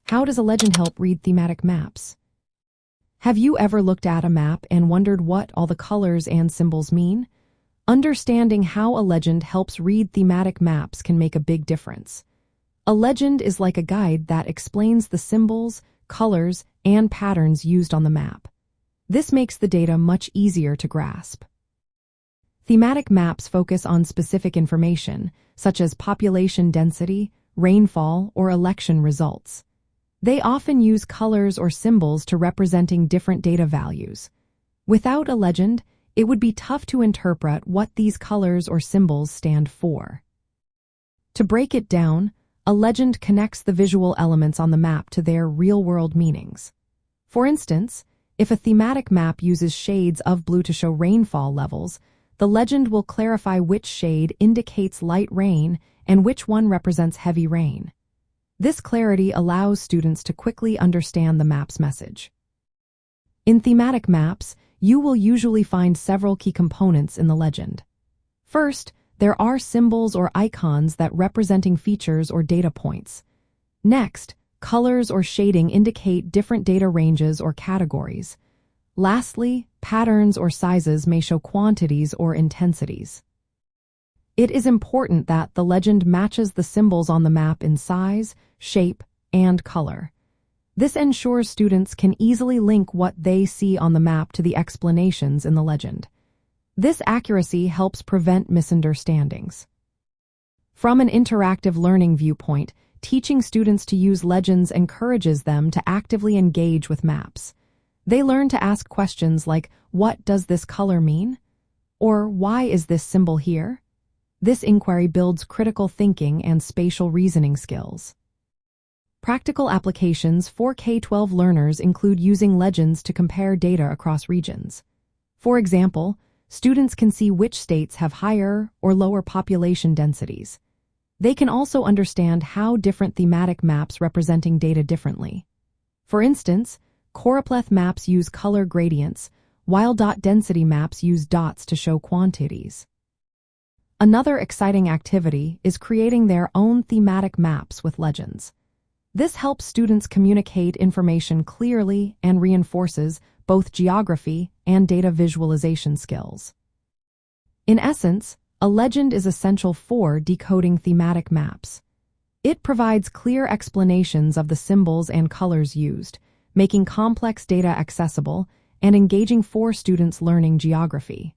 How does a legend help read thematic maps? Have you ever looked at a map and wondered what all the colors and symbols mean? Understanding how a legend helps read thematic maps can make a big difference. A legend is like a guide that explains the symbols, colors, and patterns used on the map. This makes the data much easier to grasp. Thematic maps focus on specific information, such as population density, rainfall, or election results. They often use colors or symbols to representing different data values. Without a legend, it would be tough to interpret what these colors or symbols stand for. To break it down, a legend connects the visual elements on the map to their real-world meanings. For instance, if a thematic map uses shades of blue to show rainfall levels, the legend will clarify which shade indicates light rain and which one represents heavy rain. This clarity allows students to quickly understand the map's message. In thematic maps, you will usually find several key components in the legend. First, there are symbols or icons that representing features or data points. Next, colors or shading indicate different data ranges or categories. Lastly, patterns or sizes may show quantities or intensities. It is important that the legend matches the symbols on the map in size, shape, and color. This ensures students can easily link what they see on the map to the explanations in the legend. This accuracy helps prevent misunderstandings. From an interactive learning viewpoint, teaching students to use legends encourages them to actively engage with maps. They learn to ask questions like, "What does this color mean?" Or "Why is this symbol here?" This inquiry builds critical thinking and spatial reasoning skills. Practical applications for K-12 learners include using legends to compare data across regions. For example, students can see which states have higher or lower population densities. They can also understand how different thematic maps representing data differently. For instance, choropleth maps use color gradients, while dot density maps use dots to show quantities. Another exciting activity is creating their own thematic maps with legends. This helps students communicate information clearly and reinforces both geography and data visualization skills. In essence, a legend is essential for decoding thematic maps. It provides clear explanations of the symbols and colors used, making complex data accessible and engaging for students learning geography.